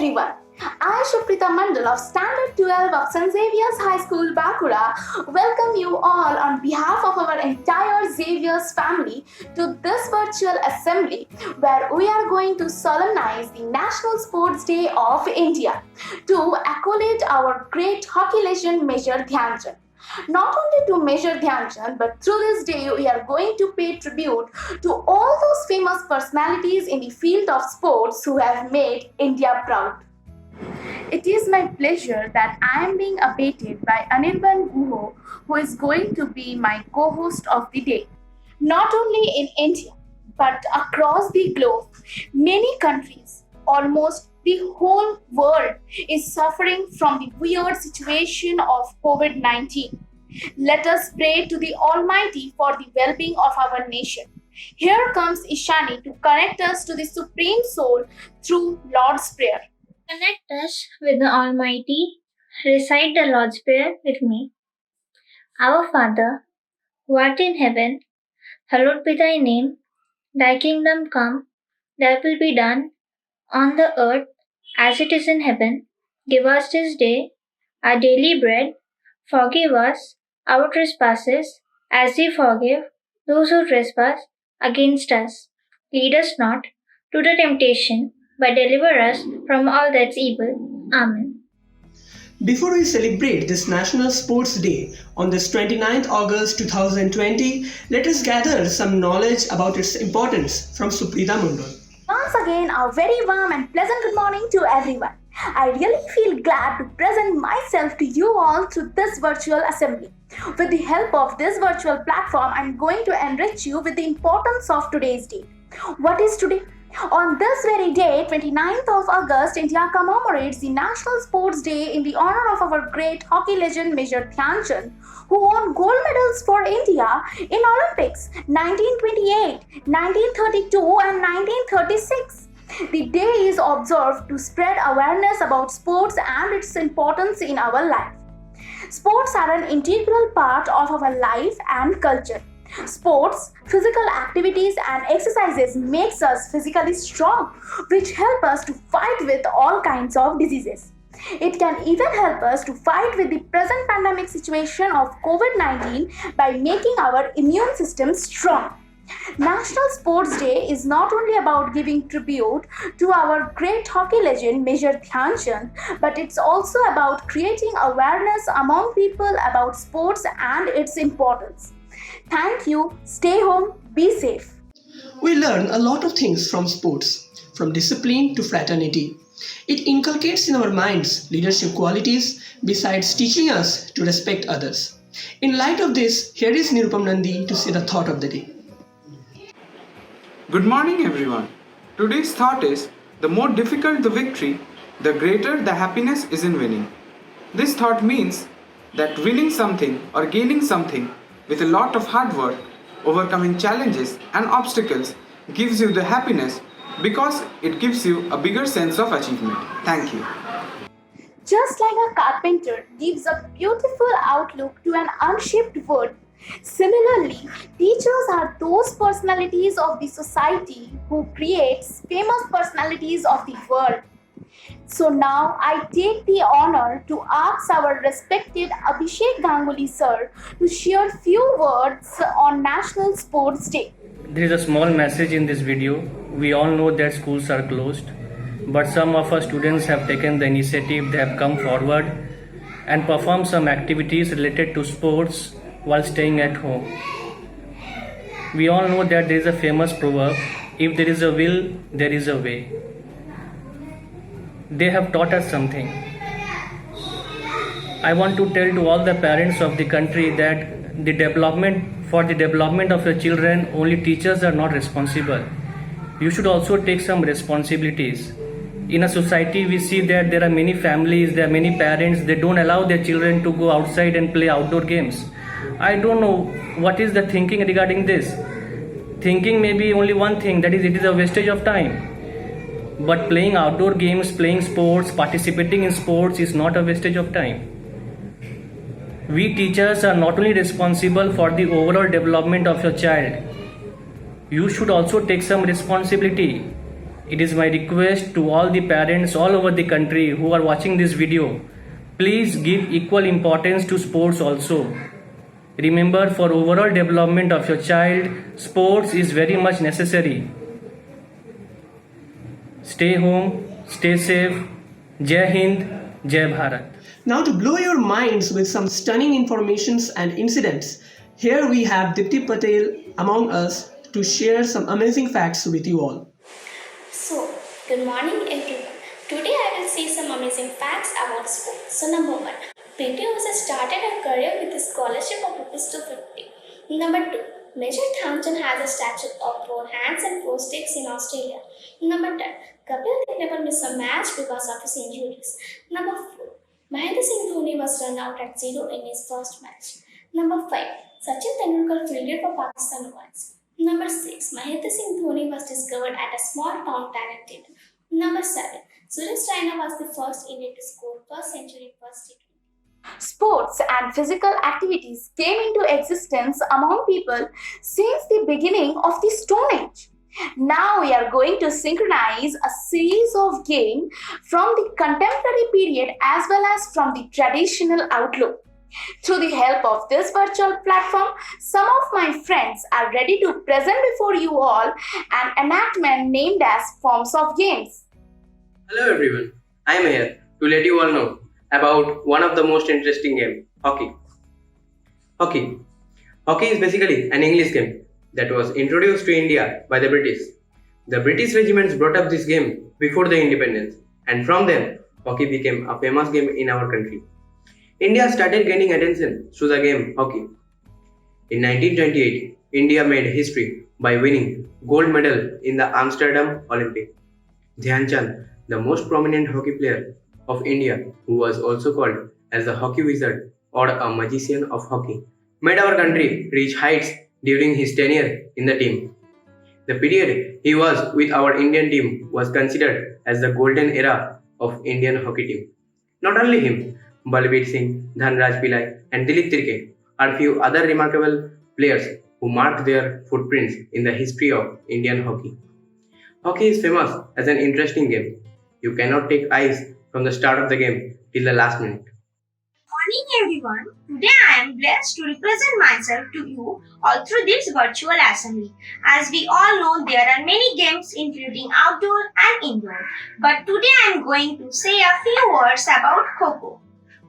everyone. I, Shuprita Mandal of Standard 12 of St. Xavier's High School, Bakura, welcome you all on behalf of our entire Xavier's family to this virtual assembly where we are going to solemnize the National Sports Day of India to accolade our great hockey legend Major Dhyan Chand. Not only to Major Dhyan Chand, but through this day we are going to pay tribute to all those famous personalities in the field of sports who have made India proud. It is my pleasure that I am being abated by Anirban Guho, who is going to be my co-host of the day. Not only in India, but across the globe, many countries, almost the whole world is suffering from the weird situation of COVID-19. Let us pray to the Almighty for the well-being of our nation. Here comes Ishani to connect us to the Supreme Soul through Lord's Prayer. Connect us with the Almighty. Recite the Lord's Prayer with me. Our Father, who art in heaven, hallowed be thy name. Thy kingdom come, thy will be done, on the earth as it is in heaven. Give us this day our daily bread. Forgive us our trespasses, as we forgive those who trespass against us. Lead us not to the temptation, but deliver us from all that's evil. Amen. Before we celebrate this National Sports Day on this 29th August 2020, let us gather some knowledge about its importance from Suprita Mandal. Once again, a very warm and pleasant good morning to everyone. I really feel glad to present myself to you all through this virtual assembly. With the help of this virtual platform, I'm going to enrich you with the importance of today's day. What is today? On this very day, 29th of August, India commemorates the National Sports Day in the honor of our great hockey legend Major Dhyan Chand, who won gold medals for India in Olympics 1928, 1932 and 1936. The day is observed to spread awareness about sports and its importance in our life. Sports are an integral part of our life and culture. Sports, physical activities and exercises makes us physically strong, which help us to fight with all kinds of diseases. It can even help us to fight with the present pandemic situation of COVID-19 by making our immune system strong. National Sports Day is not only about giving tribute to our great hockey legend Major Dhyan Chand, but it's also about creating awareness among people about sports and its importance. Thank you. Stay home. Be safe. We learn a lot of things from sports, from discipline to fraternity. It inculcates in our minds leadership qualities besides teaching us to respect others. In light of this, here is Nirupam Nandi to say the thought of the day. Good morning everyone. Today's thought is, the more difficult the victory, the greater the happiness is in winning. This thought means that winning something or gaining something with a lot of hard work, overcoming challenges and obstacles gives you the happiness because it gives you a bigger sense of achievement. Thank you. Just like a carpenter gives a beautiful outlook to an unshaped wood, similarly, teachers are those personalities of the society who creates famous personalities of the world. So now I take the honor to ask our respected Abhishek Ganguly sir to share few words on National Sports Day. There is a small message in this video. We all know that schools are closed, but some of our students have taken the initiative. They have come forward and performed some activities related to sports while staying at home. We all know that there is a famous proverb, if there is a will, there is a way. They have taught us something. I want to tell to all the parents of the country that for the development of your children, only teachers are not responsible. You should also take some responsibilities. In a society, we see that there are many families, there are many parents, they don't allow their children to go outside and play outdoor games. I don't know what is the thinking regarding this. Thinking may be only one thing, that is, it is a wastage of time. But playing outdoor games, playing sports, participating in sports is not a wastage of time. We teachers are not only responsible for the overall development of your child, you should also take some responsibility. It is my request to all the parents all over the country who are watching this video, please give equal importance to sports also. Remember, for overall development of your child, sports is very much necessary. Stay home, stay safe. Jai Hind, Jai Bharat. Now to blow your minds with some stunning informations and incidents, here we have Dipti Patel among us to share some amazing facts with you all. So, good morning everyone. Today I will say some amazing facts about sports. So, number 1. PT Usha started her career with a scholarship of ₹250. Number 2. Major Dhyanchand has a statue of 4 hands and 4 sticks in Australia. Number 10. Kapil Dev never missed a match because of his injuries. Number 4. Mahendra Singh Dhoni was run out at 0 in his first match. Number 5. Sachin Tendulkar fielded for Pakistan once. Number 6. Mahendra Singh Dhoni was discovered at a small town talented. Number 7. Suresh Raina was the first Indian to score first century first T20. Sports and physical activities came into existence among people since the beginning of the Stone Age. Now we are going to synchronize a series of games from the contemporary period as well as from the traditional outlook. Through the help of this virtual platform, some of my friends are ready to present before you all an enactment named as Forms of Games. Hello everyone, I am here to let you all know about one of the most interesting games, hockey. Hockey is basically an English game that was introduced to India by the British. The British regiments brought up this game before the independence, and from then, hockey became a famous game in our country. India started gaining attention through the game hockey. In 1928, India made history by winning gold medal in the Amsterdam Olympic. Dhyan Chand, the most prominent hockey player of India, who was also called as the hockey wizard or a magician of hockey, made our country reach heights during his tenure in the team. The period he was with our Indian team was considered as the golden era of Indian hockey team. Not only him, Balbir Singh, Dhanraj Pillai and Dilip Tirke are few other remarkable players who marked their footprints in the history of Indian hockey. Hockey is famous as an interesting game. You cannot take eyes from the start of the game till the last minute. Morning everyone. Today I am blessed to represent myself to you all through this virtual assembly. As we all know, there are many games including outdoor and indoor. But today I am going to say a few words about Kho-Kho.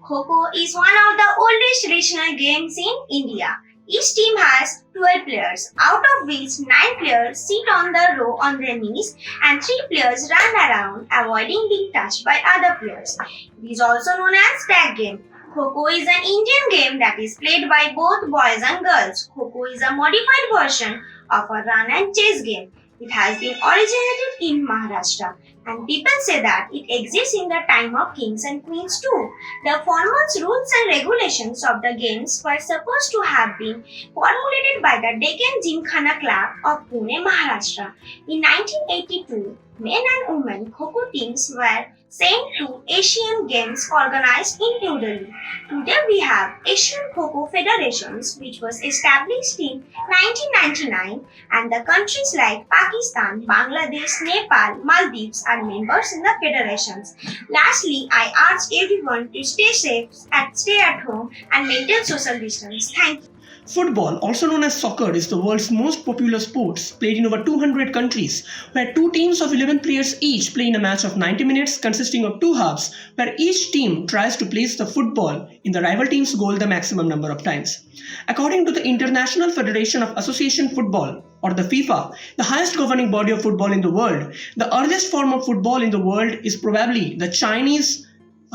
Kho-Kho is one of the oldest regional games in India. Each team has 12 players, out of which 9 players sit on the row on their knees and 3 players run around avoiding being touched by other players. It is also known as tag game. Kho-Kho is an Indian game that is played by both boys and girls. Kho-Kho is a modified version of a run and chase game. It has been originated in Maharashtra, and people say that it exists in the time of kings and queens too. The formal rules and regulations of the games were supposed to have been formulated by the Deccan Gymkhana Club of Pune, Maharashtra. In 1982, men and women Kho-Kho teams were sent to Asian Games organized in New Delhi. Today we have Asian Kho-Kho Federations, which was established in 1999, and the countries like Pakistan, Bangladesh, Nepal, Maldives are members in the federations. Lastly, I urge everyone to stay safe and stay at home and maintain social distance. Thank you. Football, also known as soccer, is the world's most popular sport, played in over 200 countries, where 2 teams of 11 players each play in a match of 90 minutes consisting of 2 halves, where each team tries to place the football in the rival team's goal the maximum number of times. According to the International Federation of Association Football, or the FIFA, the highest governing body of football in the world, the earliest form of football in the world is probably the Chinese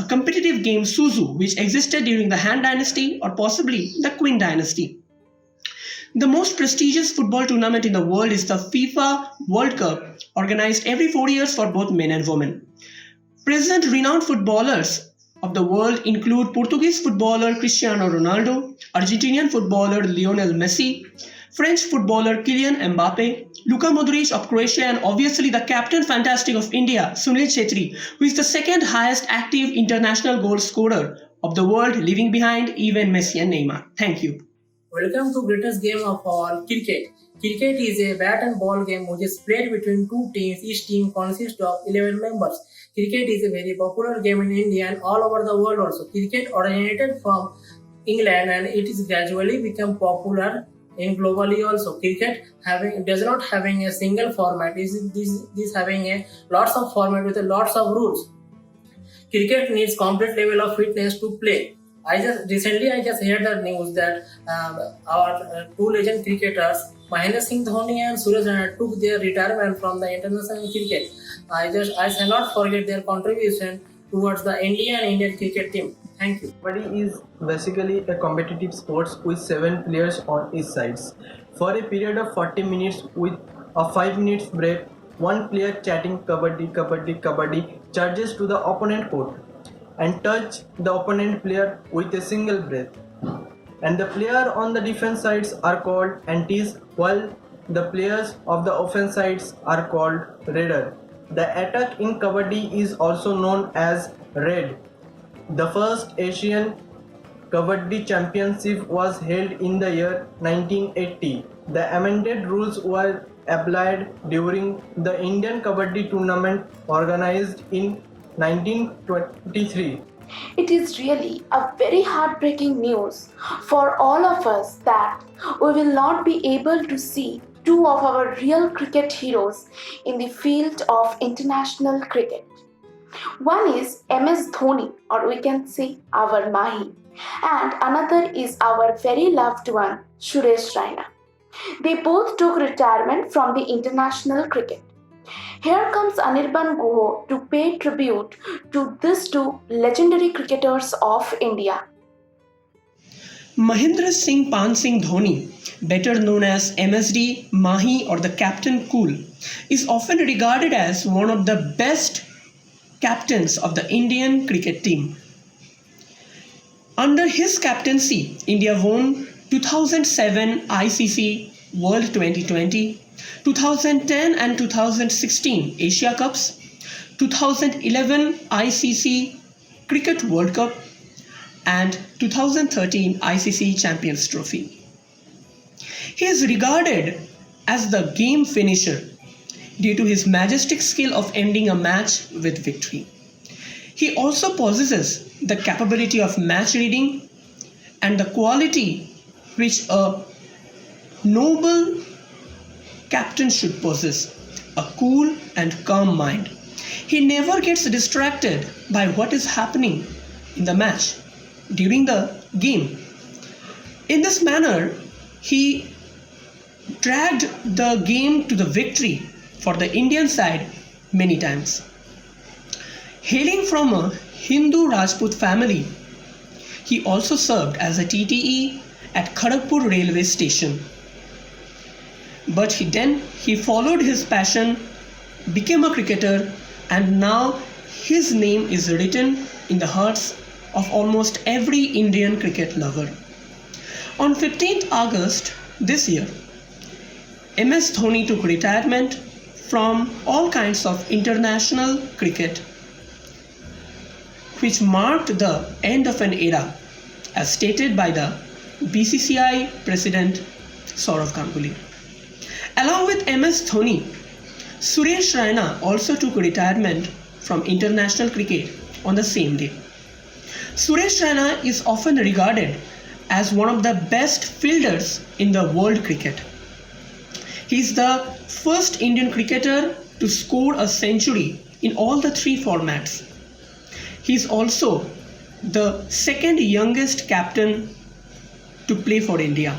competitive game Suzu, which existed during the Han Dynasty or possibly the Qin Dynasty. The most prestigious football tournament in the world is the FIFA World Cup, organized every 4 years for both men and women. Present renowned footballers of the world include Portuguese footballer Cristiano Ronaldo, Argentinian footballer Lionel Messi, French footballer Kylian Mbappe, Luka Modric of Croatia, and obviously the captain fantastic of India, Sunil Chhetri, who is the second highest active international goal scorer of the world, leaving behind even Messi and Neymar. Thank you. Welcome to greatest game of all, cricket. Cricket is a bat and ball game which is played between two teams. Each team consists of 11 members. Cricket is a very popular game in India and all over the world also. Cricket originated from England and it is gradually become popular in globally also. Cricket does not having a single format. This having a lots of format with a lots of rules. Cricket needs complete level of fitness to play. I just heard the news that our two legend cricketers Mahendra Singh Dhoni and Suresh Raina took their retirement from the international cricket. I shall not forget their contribution towards the Indian cricket team. Thank you. Kabaddi is basically a competitive sports with 7 players on each sides. For a period of 40 minutes with a 5 minutes break, one player chanting Kabaddi, Kabaddi, Kabaddi charges to the opponent court and touch the opponent player with a single breath. And the player on the defense sides are called antis, while the players of the offense sides are called raider. The attack in Kabaddi is also known as raid. The first Asian Kabaddi Championship was held in the year 1980. The amended rules were applied during the Indian Kabaddi tournament organized in 1923. It is really a very heartbreaking news for all of us that we will not be able to see two of our real cricket heroes in the field of international cricket. One is MS Dhoni, or we can say our Mahi, and another is our very loved one, Suresh Raina. They both took retirement from the international cricket. Here comes Anirban Guha to pay tribute to these two legendary cricketers of India. Mahendra Singh Pan Singh Dhoni, better known as MSD, Mahi or the Captain Cool, is often regarded as one of the best captains of the Indian cricket team. Under his captaincy, India won 2007 ICC World 2020, 2010 and 2016 Asia Cups, 2011 ICC Cricket World Cup and 2013 ICC Champions Trophy. He is regarded as the game finisher due to his majestic skill of ending a match with victory. He also possesses the capability of match reading and the quality which a noble captain should possess, a cool and calm mind. He never gets distracted by what is happening in the match during the game. In this manner, he dragged the game to the victory for the Indian side many times. Hailing from a Hindu Rajput family, he also served as a TTE at Kharagpur railway station. But he followed his passion, became a cricketer, and now his name is written in the hearts of almost every Indian cricket lover. On 15th August this year, MS Dhoni took retirement from all kinds of international cricket, which marked the end of an era, as stated by the BCCI President Sourav Ganguly. Along with MS Dhoni, Suresh Raina also took retirement from international cricket on the same day. Suresh Raina is often regarded as one of the best fielders in the world cricket. He is the first Indian cricketer to score a century in all the 3 formats. He is also the second youngest captain to play for India.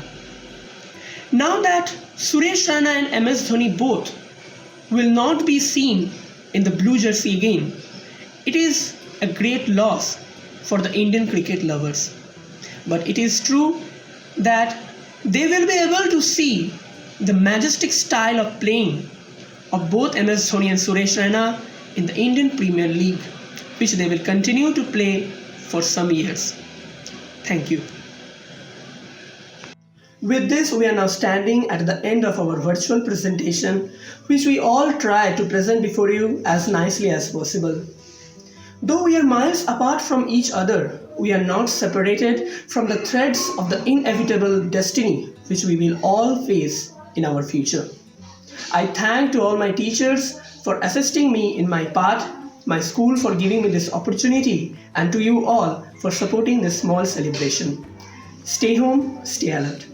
Now that Suresh Raina and MS Dhoni both will not be seen in the blue jersey again, it is a great loss for the Indian cricket lovers. But it is true that they will be able to see the majestic style of playing of both MS Dhoni and Suresh Raina in the Indian Premier League, which they will continue to play for some years. Thank you. With this, we are now standing at the end of our virtual presentation, which we all try to present before you as nicely as possible. Though we are miles apart from each other, we are not separated from the threads of the inevitable destiny which we will all face in our future. I thank to all my teachers for assisting me in my path, my school for giving me this opportunity, and to you all for supporting this small celebration. Stay home, stay alert.